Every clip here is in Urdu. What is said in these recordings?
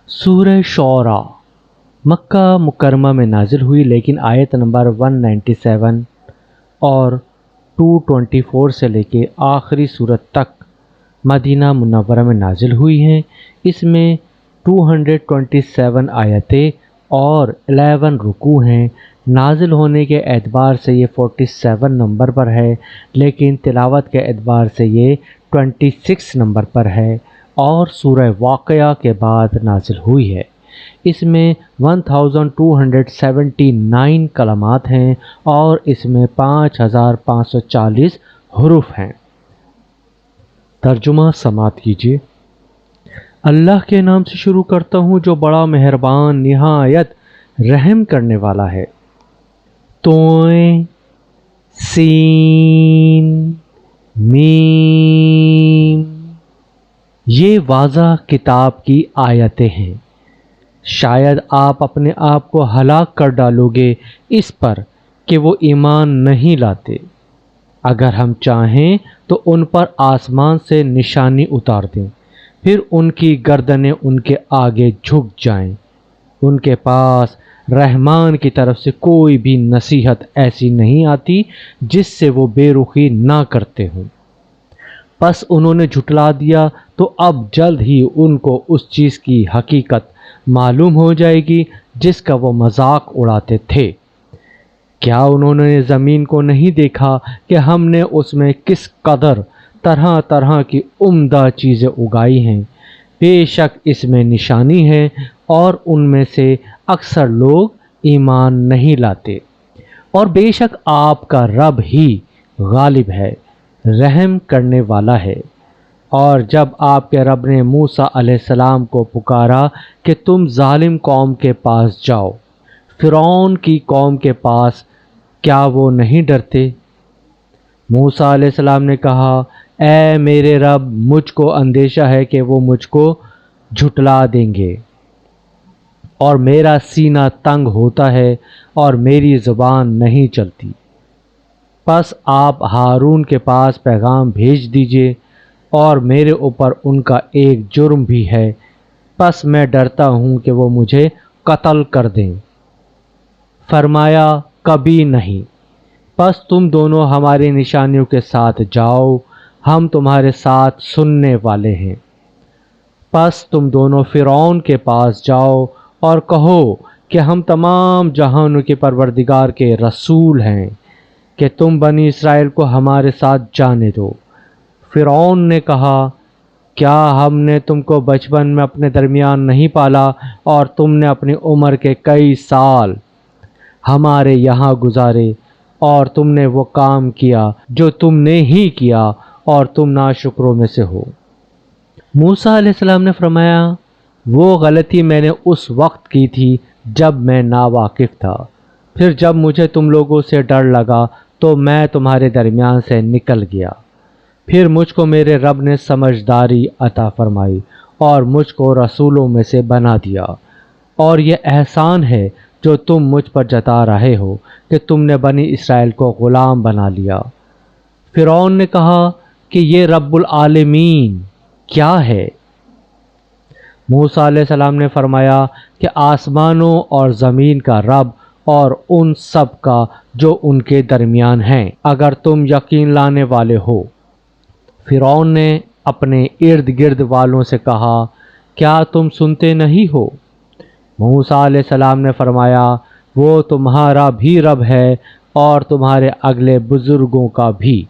سورہ شعراء مکہ مکرمہ میں نازل ہوئی، لیکن آیت نمبر 197 اور 224 سے لے کے آخری سورت تک مدینہ منورہ میں نازل ہوئی ہیں۔ اس میں 227 آیتیں اور 11 رکوع ہیں۔ نازل ہونے کے اعتبار سے یہ 47 نمبر پر ہے، لیکن تلاوت کے اعتبار سے یہ 26 نمبر پر ہے اور سورہ واقعہ کے بعد نازل ہوئی ہے۔ اس میں 1279 کلمات ہیں اور اس میں 5540 حروف ہیں۔ ترجمہ سماعت کیجیے۔ اللہ کے نام سے شروع کرتا ہوں جو بڑا مہربان نہایت رحم کرنے والا ہے۔ توئیں سین میم، یہ واضح کتاب کی آیتیں ہیں۔ شاید آپ اپنے آپ کو ہلاک کر ڈالو گے اس پر کہ وہ ایمان نہیں لاتے۔ اگر ہم چاہیں تو ان پر آسمان سے نشانی اتار دیں، پھر ان کی گردنیں ان کے آگے جھک جائیں۔ ان کے پاس رحمان کی طرف سے کوئی بھی نصیحت ایسی نہیں آتی جس سے وہ بے رخی نہ کرتے ہوں۔ پس انہوں نے جھٹلا دیا تو اب جلد ہی ان کو اس چیز کی حقیقت معلوم ہو جائے گی جس کا وہ مذاق اڑاتے تھے۔ کیا انہوں نے زمین کو نہیں دیکھا کہ ہم نے اس میں کس قدر طرح طرح کی عمدہ چیزیں اگائی ہیں؟ بے شک اس میں نشانی ہے اور ان میں سے اکثر لوگ ایمان نہیں لاتے۔ اور بے شک آپ کا رب ہی غالب ہے، رحم کرنے والا ہے۔ اور جب آپ کے رب نے موسیٰ علیہ السلام کو پکارا کہ تم ظالم قوم کے پاس جاؤ، فرعون کی قوم کے پاس، کیا وہ نہیں ڈرتے؟ موسیٰ علیہ السلام نے کہا، اے میرے رب، مجھ کو اندیشہ ہے کہ وہ مجھ کو جھٹلا دیں گے، اور میرا سینہ تنگ ہوتا ہے اور میری زبان نہیں چلتی۔ پس آپ ہارون کے پاس پیغام بھیج دیجئے، اور میرے اوپر ان کا ایک جرم بھی ہے، پس میں ڈرتا ہوں کہ وہ مجھے قتل کر دیں۔ فرمایا، کبھی نہیں، پس تم دونوں ہماری نشانیوں کے ساتھ جاؤ، ہم تمہارے ساتھ سننے والے ہیں۔ پس تم دونوں فرعون کے پاس جاؤ اور کہو کہ ہم تمام جہانوں کے پروردگار کے رسول ہیں کہ تم بنی اسرائیل کو ہمارے ساتھ جانے دو۔ فرعون نے کہا، کیا ہم نے تم کو بچپن میں اپنے درمیان نہیں پالا اور تم نے اپنی عمر کے کئی سال ہمارے یہاں گزارے، اور تم نے وہ کام کیا جو تم نے ہی کیا، اور تم ناشکروں میں سے ہو۔ موسیٰ علیہ السلام نے فرمایا، وہ غلطی میں نے اس وقت کی تھی جب میں ناواقف تھا، پھر جب مجھے تم لوگوں سے ڈر لگا تو میں تمہارے درمیان سے نکل گیا۔ پھر مجھ کو میرے رب نے سمجھداری عطا فرمائی اور مجھ کو رسولوں میں سے بنا دیا، اور یہ احسان ہے جو تم مجھ پر جتا رہے ہو کہ تم نے بنی اسرائیل کو غلام بنا لیا۔ فرعون نے کہا کہ یہ رب العالمین کیا ہے؟ موسیٰ علیہ السلام نے فرمایا کہ آسمانوں اور زمین کا رب اور ان سب کا جو ان کے درمیان ہیں، اگر تم یقین لانے والے ہو۔ فرعون نے اپنے ارد گرد والوں سے کہا، کیا تم سنتے نہیں ہو؟ موسیٰ علیہ السلام نے فرمایا، وہ تمہارا بھی رب ہے اور تمہارے اگلے بزرگوں کا بھی۔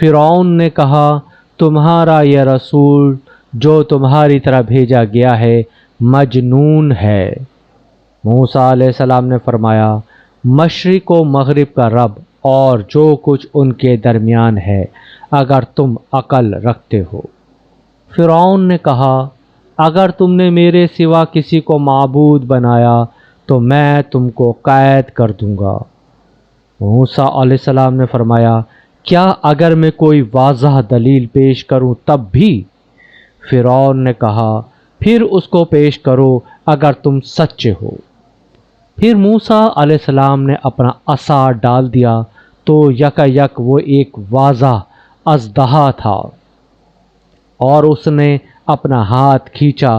فرعون نے کہا، تمہارا یہ رسول جو تمہاری طرح بھیجا گیا ہے مجنون ہے۔ موسیٰ علیہ السلام نے فرمایا، مشرق و مغرب کا رب اور جو کچھ ان کے درمیان ہے، اگر تم عقل رکھتے ہو۔ فرعون نے کہا، اگر تم نے میرے سوا کسی کو معبود بنایا تو میں تم کو قید کر دوں گا۔ موسیٰ علیہ السلام نے فرمایا، کیا اگر میں کوئی واضح دلیل پیش کروں تب بھی؟ فرعون نے کہا، پھر اس کو پیش کرو اگر تم سچے ہو۔ پھر موسیٰ علیہ السلام نے اپنا عصا ڈال دیا تو یکا یک وہ ایک واضح اژدہا تھا، اور اس نے اپنا ہاتھ کھینچا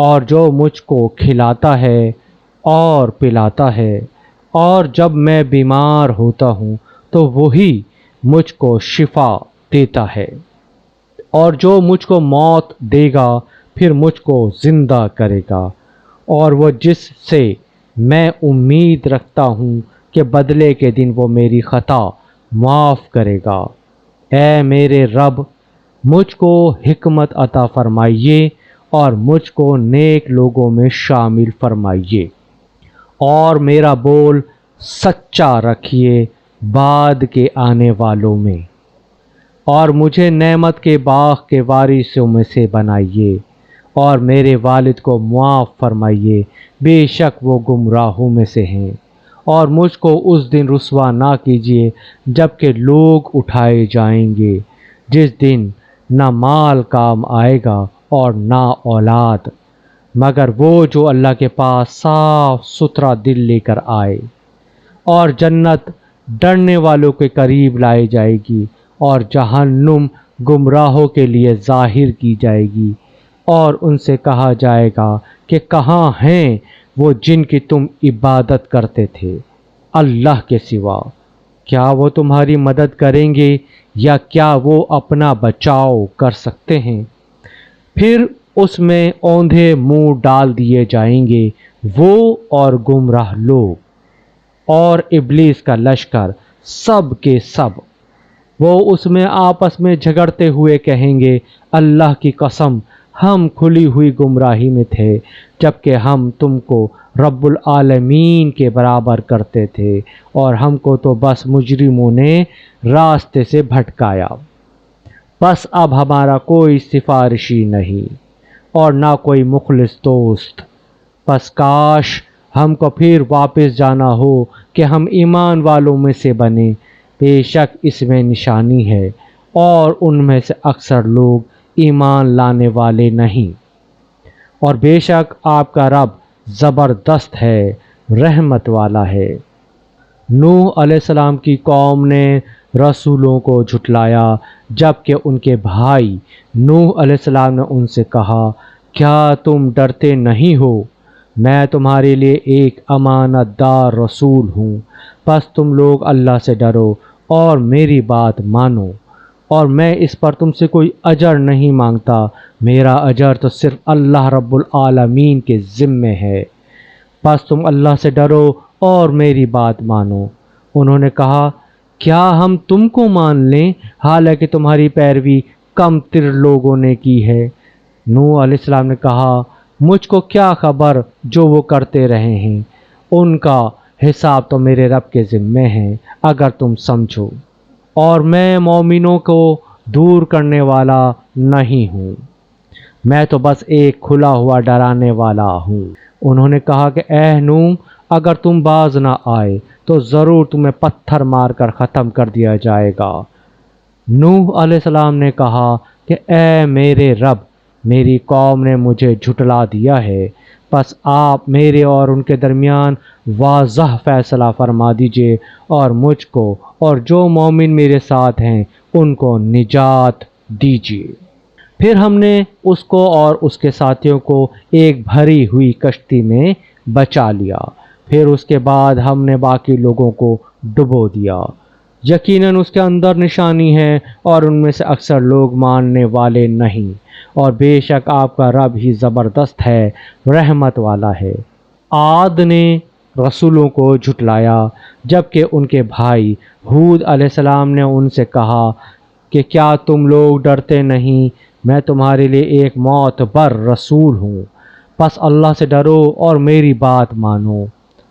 اور جو مجھ کو کھلاتا ہے اور پلاتا ہے، اور جب میں بیمار ہوتا ہوں تو وہی مجھ کو شفا دیتا ہے، اور جو مجھ کو موت دے گا پھر مجھ کو زندہ کرے گا، اور وہ جس سے میں امید رکھتا ہوں کہ بدلے کے دن وہ میری خطا معاف کرے گا۔ اے میرے رب، مجھ کو حکمت عطا فرمائیے اور مجھ کو نیک لوگوں میں شامل فرمائیے، اور میرا بول سچا رکھیے بعد کے آنے والوں میں، اور مجھے نعمت کے باغ کے وارثوں میں سے بنائیے، اور میرے والد کو معاف فرمائیے، بے شک وہ گمراہوں میں سے ہیں، اور مجھ کو اس دن رسوا نہ کیجیے جب کہ لوگ اٹھائے جائیں گے، جس دن نہ مال کام آئے گا اور نہ اولاد، مگر وہ جو اللہ کے پاس صاف ستھرا دل لے کر آئے، اور جنت ڈرنے والوں کے قریب لائی جائے گی، اور جہنم گمراہوں کے لیے ظاہر کی جائے گی، اور ان سے کہا جائے گا کہ کہاں ہیں وہ جن کی تم عبادت کرتے تھے اللہ کے سوا؟ کیا وہ تمہاری مدد کریں گے یا کیا وہ اپنا بچاؤ کر سکتے ہیں؟ پھر اس میں اوندھے منہ ڈال دیے جائیں گے، وہ اور گمراہ لوگ اور ابلیس کا لشکر سب کے سب۔ وہ اس میں آپس میں جھگڑتے ہوئے کہیں گے، اللہ کی قسم ہم کھلی ہوئی گمراہی میں تھے جبکہ ہم تم کو رب العالمین کے برابر کرتے تھے، اور ہم کو تو بس مجرموں نے راستے سے بھٹکایا۔ بس اب ہمارا کوئی سفارشی نہیں اور نہ کوئی مخلص دوست، بس کاش ہم کو پھر واپس جانا ہو کہ ہم ایمان والوں میں سے بنیں۔ بے شک اس میں نشانی ہے اور ان میں سے اکثر لوگ ایمان لانے والے نہیں، اور بے شک آپ کا رب زبردست ہے، رحمت والا ہے۔ نوح علیہ السلام کی قوم نے رسولوں کو جھٹلایا جبکہ ان کے بھائی نوح علیہ السلام نے ان سے کہا، کیا تم ڈرتے نہیں ہو؟ میں تمہارے لیے ایک امانت دار رسول ہوں، بس تم لوگ اللہ سے ڈرو اور میری بات مانو، اور میں اس پر تم سے کوئی اجر نہیں مانگتا، میرا اجر تو صرف اللہ رب العالمین کے ذمے ہے، بس تم اللہ سے ڈرو اور میری بات مانو۔ انہوں نے کہا، کیا ہم تم کو مان لیں حالانکہ تمہاری پیروی کم تر لوگوں نے کی ہے؟ نوح علیہ السلام نے کہا، مجھ کو کیا خبر جو وہ کرتے رہے ہیں، ان کا حساب تو میرے رب کے ذمے ہے اگر تم سمجھو، اور میں مومنوں کو دور کرنے والا نہیں ہوں، میں تو بس ایک کھلا ہوا ڈرانے والا ہوں۔ انہوں نے کہا کہ اے نوح، اگر تم باز نہ آئے تو ضرور تمہیں پتھر مار کر ختم کر دیا جائے گا۔ نوح علیہ السلام نے کہا کہ اے میرے رب، میری قوم نے مجھے جھٹلا دیا ہے، بس آپ میرے اور ان کے درمیان واضح فیصلہ فرما دیجئے اور مجھ کو اور جو مومن میرے ساتھ ہیں ان کو نجات دیجئے۔ پھر ہم نے اس کو اور اس کے ساتھیوں کو ایک بھری ہوئی کشتی میں بچا لیا، پھر اس کے بعد ہم نے باقی لوگوں کو ڈبو دیا۔ یقیناً اس کے اندر نشانی ہے اور ان میں سے اکثر لوگ ماننے والے نہیں، اور بے شک آپ کا رب ہی زبردست ہے، رحمت والا ہے۔ عاد نے رسولوں کو جھٹلایا جبکہ ان کے بھائی ہود علیہ السلام نے ان سے کہا کہ کیا تم لوگ ڈرتے نہیں؟ میں تمہارے لیے ایک معتبر رسول ہوں، بس اللہ سے ڈرو اور میری بات مانو،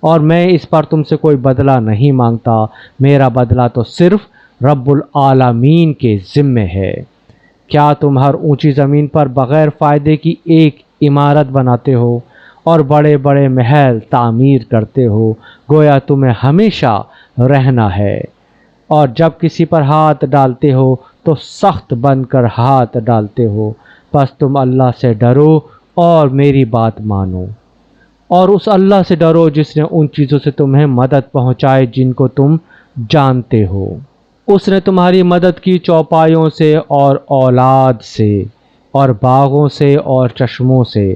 اور میں اس پر تم سے کوئی بدلہ نہیں مانگتا، میرا بدلہ تو صرف رب العالمین کے ذمے ہے۔ کیا تم ہر اونچی زمین پر بغیر فائدے کی ایک عمارت بناتے ہو اور بڑے بڑے محل تعمیر کرتے ہو گویا تمہیں ہمیشہ رہنا ہے، اور جب کسی پر ہاتھ ڈالتے ہو تو سخت بن کر ہاتھ ڈالتے ہو، بس تم اللہ سے ڈرو اور میری بات مانو، اور اس اللہ سے ڈرو جس نے ان چیزوں سے تمہیں مدد پہنچائے جن کو تم جانتے ہو۔ اس نے تمہاری مدد کی چوپایوں سے اور اولاد سے اور باغوں سے اور چشموں سے،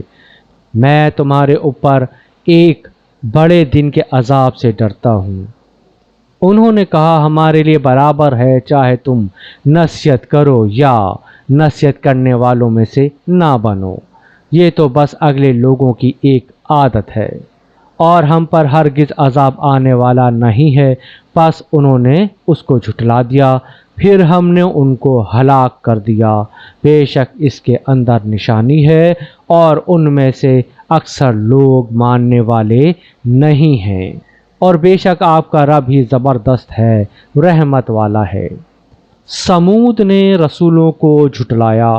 میں تمہارے اوپر ایک بڑے دن کے عذاب سے ڈرتا ہوں۔ انہوں نے کہا ہمارے لیے برابر ہے، چاہے تم نصیحت کرو یا نصیحت کرنے والوں میں سے نہ بنو، یہ تو بس اگلے لوگوں کی ایک عادت ہے، اور ہم پر ہرگز عذاب آنے والا نہیں ہے۔ پس انہوں نے اس کو جھٹلا دیا، پھر ہم نے ان کو ہلاک کر دیا۔ بے شک اس کے اندر نشانی ہے، اور ان میں سے اکثر لوگ ماننے والے نہیں ہیں، اور بے شک آپ کا رب ہی زبردست ہے، رحمت والا ہے۔ سمود نے رسولوں کو جھٹلایا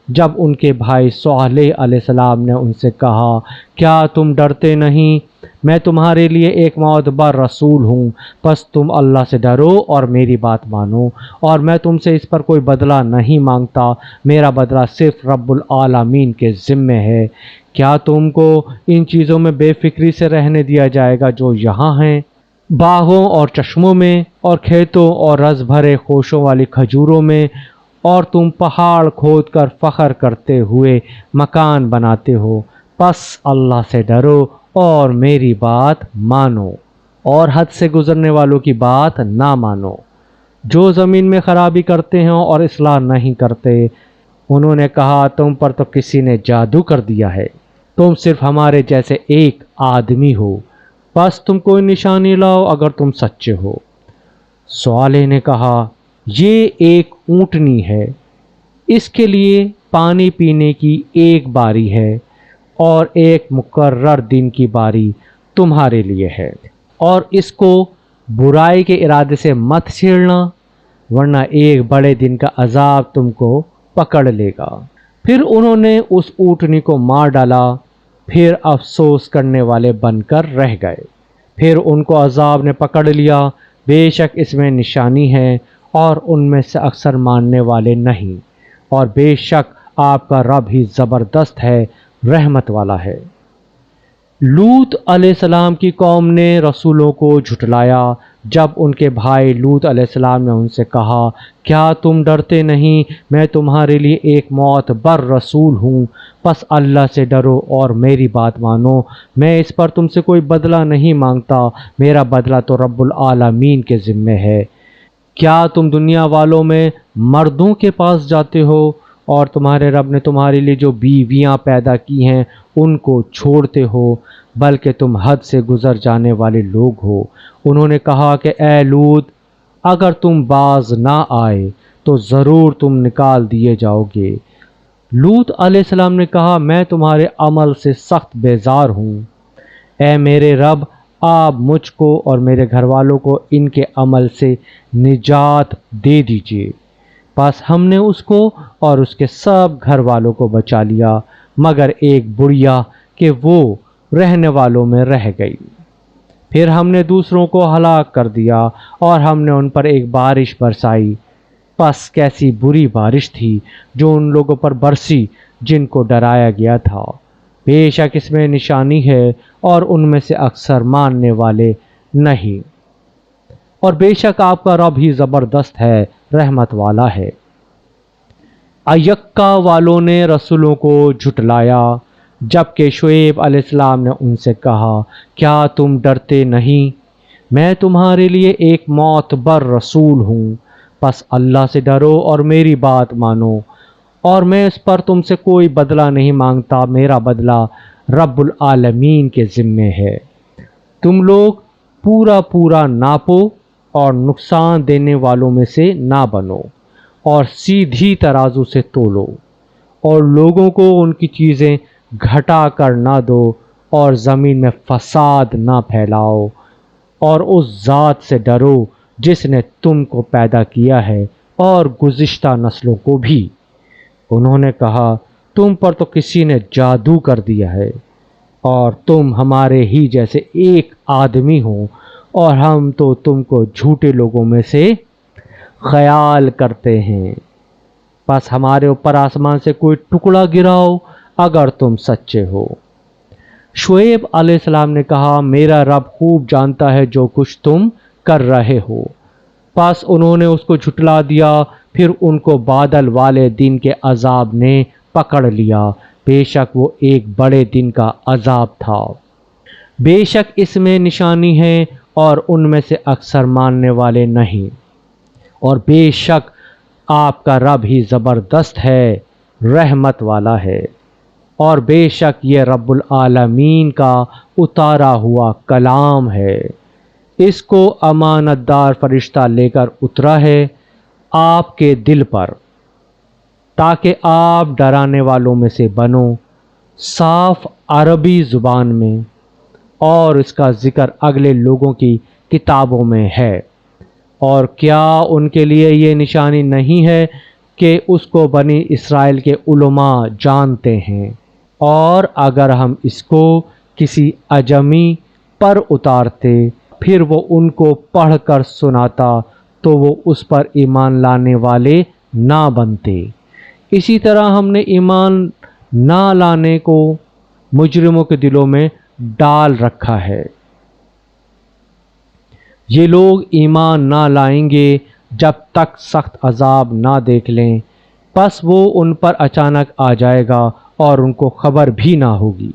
جب ان کے بھائی صالح علیہ السلام نے ان سے کہا کیا تم ڈرتے نہیں؟ میں تمہارے لیے ایک معتبر رسول ہوں، پس تم اللہ سے ڈرو اور میری بات مانو، اور میں تم سے اس پر کوئی بدلہ نہیں مانگتا، میرا بدلہ صرف رب العالمین کے ذمے ہے۔ کیا تم کو ان چیزوں میں بے فکری سے رہنے دیا جائے گا جو یہاں ہیں، باغوں اور چشموں میں، اور کھیتوں اور رس بھرے خوشوں والی کھجوروں میں، اور تم پہاڑ کھود کر فخر کرتے ہوئے مکان بناتے ہو؟ پس اللہ سے ڈرو اور میری بات مانو، اور حد سے گزرنے والوں کی بات نہ مانو، جو زمین میں خرابی کرتے ہیں اور اصلاح نہیں کرتے۔ انہوں نے کہا تم پر تو کسی نے جادو کر دیا ہے، تم صرف ہمارے جیسے ایک آدمی ہو، بس تم کوئی نشانی لاؤ اگر تم سچے ہو۔ صالح نے کہا یہ ایک اونٹنی ہے، اس کے لیے پانی پینے کی ایک باری ہے، اور ایک مقرر دن کی باری تمہارے لیے ہے، اور اس کو برائی کے ارادے سے مت چھیڑنا، ورنہ ایک بڑے دن کا عذاب تم کو پکڑ لے گا۔ پھر انہوں نے اس اونٹنی کو مار ڈالا، پھر افسوس کرنے والے بن کر رہ گئے۔ پھر ان کو عذاب نے پکڑ لیا، بے شک اس میں نشانی ہے، اور ان میں سے اکثر ماننے والے نہیں، اور بے شک آپ کا رب ہی زبردست ہے، رحمت والا ہے۔ لوط علیہ السلام کی قوم نے رسولوں کو جھٹلایا جب ان کے بھائی لوط علیہ السلام نے ان سے کہا کیا تم ڈرتے نہیں؟ میں تمہارے لیے ایک معتبر رسول ہوں، پس اللہ سے ڈرو اور میری بات مانو، میں اس پر تم سے کوئی بدلہ نہیں مانگتا، میرا بدلہ تو رب العالمین کے ذمے ہے۔ کیا تم دنیا والوں میں مردوں کے پاس جاتے ہو اور تمہارے رب نے تمہارے لیے جو بیویاں پیدا کی ہیں ان کو چھوڑتے ہو؟ بلکہ تم حد سے گزر جانے والے لوگ ہو۔ انہوں نے کہا کہ اے لوط، اگر تم باز نہ آئے تو ضرور تم نکال دیے جاؤ گے۔ لوط علیہ السلام نے کہا میں تمہارے عمل سے سخت بیزار ہوں، اے میرے رب آپ مجھ کو اور میرے گھر والوں کو ان کے عمل سے نجات دے دیجیے۔ پس ہم نے اس کو اور اس کے سب گھر والوں کو بچا لیا، مگر ایک بڑھیا کہ وہ رہنے والوں میں رہ گئی۔ پھر ہم نے دوسروں کو ہلاک کر دیا، اور ہم نے ان پر ایک بارش برسائی، پس کیسی بری بارش تھی جو ان لوگوں پر برسی جن کو ڈرایا گیا تھا۔ بے شک اس میں نشانی ہے، اور ان میں سے اکثر ماننے والے نہیں، اور بے شک آپ کا رب ہی زبردست ہے، رحمت والا ہے۔ ایکا والوں نے رسولوں کو جھٹلایا جبکہ شعیب علیہ السلام نے ان سے کہا کیا تم ڈرتے نہیں؟ میں تمہارے لیے ایک معتبر رسول ہوں، پس اللہ سے ڈرو اور میری بات مانو، اور میں اس پر تم سے کوئی بدلہ نہیں مانگتا، میرا بدلہ رب العالمین کے ذمے ہے۔ تم لوگ پورا پورا ناپو اور نقصان دینے والوں میں سے نہ بنو، اور سیدھی ترازو سے تولو، اور لوگوں کو ان کی چیزیں گھٹا کر نہ دو، اور زمین میں فساد نہ پھیلاؤ، اور اس ذات سے ڈرو جس نے تم کو پیدا کیا ہے اور گزشتہ نسلوں کو بھی۔ انہوں نے کہا تم پر تو کسی نے جادو کر دیا ہے، اور تم ہمارے ہی جیسے ایک آدمی ہو، اور ہم تو تم کو جھوٹے لوگوں میں سے خیال کرتے ہیں۔ پس ہمارے اوپر آسمان سے کوئی ٹکڑا گراؤ اگر تم سچے ہو۔ شعیب علیہ السلام نے کہا میرا رب خوب جانتا ہے جو کچھ تم کر رہے ہو۔ پس انہوں نے اس کو جھٹلا دیا، پھر ان کو بادل والے دن کے عذاب نے پکڑ لیا، بے شک وہ ایک بڑے دن کا عذاب تھا۔ بے شک اس میں نشانی ہے اور ان میں سے اکثر ماننے والے نہیں، اور بے شک آپ کا رب ہی زبردست ہے، رحمت والا ہے، اور بے شک یہ رب العالمین کا اتارا ہوا کلام ہے۔ اس کو امانت دار فرشتہ لے کر اترا ہے آپ کے دل پر، تاکہ آپ ڈرانے والوں میں سے بنو، صاف عربی زبان میں، اور اس کا ذکر اگلے لوگوں کی کتابوں میں ہے۔ اور کیا ان کے لیے یہ نشانی نہیں ہے کہ اس کو بنی اسرائیل کے علماء جانتے ہیں، اور اگر ہم اس کو کسی اجمی پر اتارتے پھر وہ ان کو پڑھ کر سناتا تو وہ اس پر ایمان لانے والے نہ بنتے۔ اسی طرح ہم نے ایمان نہ لانے کو مجرموں کے دلوں میں ڈال رکھا ہے۔ یہ لوگ ایمان نہ لائیں گے جب تک سخت عذاب نہ دیکھ لیں، پس وہ ان پر اچانک آ جائے گا اور ان کو خبر بھی نہ ہوگی۔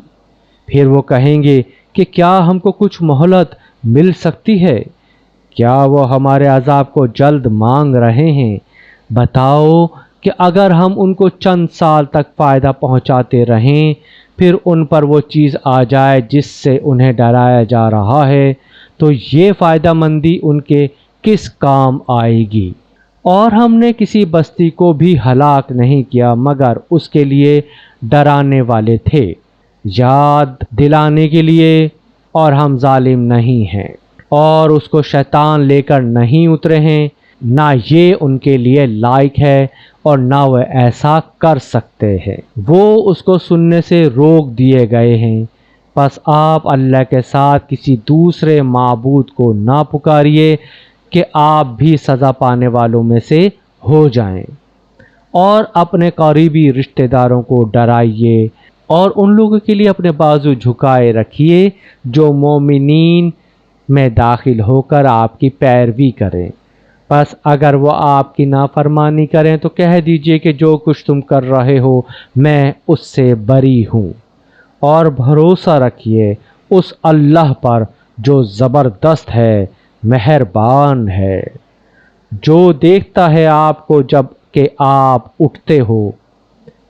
پھر وہ کہیں گے کہ کیا ہم کو کچھ مہلت مل سکتی ہے؟ کیا وہ ہمارے عذاب کو جلد مانگ رہے ہیں؟ بتاؤ کہ اگر ہم ان کو چند سال تک فائدہ پہنچاتے رہیں، پھر ان پر وہ چیز آ جائے جس سے انہیں ڈرایا جا رہا ہے، تو یہ فائدہ مندی ان کے کس کام آئے گی؟ اور ہم نے کسی بستی کو بھی ہلاک نہیں کیا مگر اس کے لیے ڈرانے والے تھے، یاد دلانے کے لیے، اور ہم ظالم نہیں ہیں۔ اور اس کو شیطان لے کر نہیں اترے ہیں، نہ یہ ان کے لیے لائق ہے اور نہ وہ ایسا کر سکتے ہیں۔ وہ اس کو سننے سے روک دیے گئے ہیں، پس آپ اللہ کے ساتھ کسی دوسرے معبود کو نہ پکاریے کہ آپ بھی سزا پانے والوں میں سے ہو جائیں، اور اپنے قریبی رشتہ داروں کو ڈرائیے، اور ان لوگوں کے لیے اپنے بازو جھکائے رکھیے جو مومنین میں داخل ہو کر آپ کی پیروی کریں۔ پس اگر وہ آپ کی نافرمانی کریں تو کہہ دیجئے کہ جو کچھ تم کر رہے ہو میں اس سے بری ہوں، اور بھروسہ رکھیے اس اللہ پر جو زبردست ہے، مہربان ہے، جو دیکھتا ہے آپ کو جب کہ آپ اٹھتے ہو،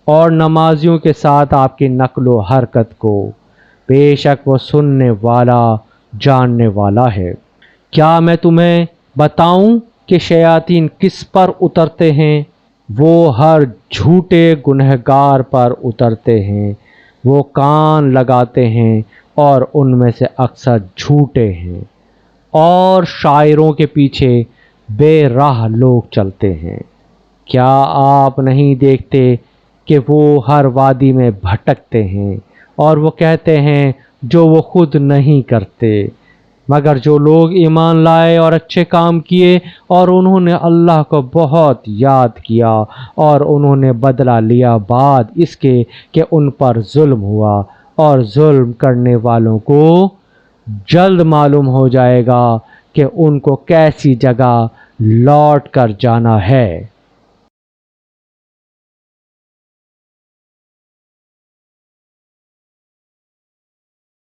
اور نمازیوں کے ساتھ آپ کی نقل و حرکت کو، بے شک وہ سننے والا جاننے والا ہے۔ کیا میں تمہیں بتاؤں کہ شیاطین کس پر اترتے ہیں؟ وہ ہر جھوٹے گنہگار پر اترتے ہیں۔ وہ کان لگاتے ہیں اور ان میں سے اکثر جھوٹے ہیں، اور شاعروں کے پیچھے بے راہ لوگ چلتے ہیں۔ کیا آپ نہیں دیکھتے کہ وہ ہر وادی میں بھٹکتے ہیں، اور وہ کہتے ہیں جو وہ خود نہیں کرتے، مگر جو لوگ ایمان لائے اور اچھے کام کیے اور انہوں نے اللہ کو بہت یاد کیا اور انہوں نے بدلہ لیا بعد اس کے کہ ان پر ظلم ہوا، اور ظلم کرنے والوں کو جلد معلوم ہو جائے گا کہ ان کو کیسی جگہ لوٹ کر جانا ہے۔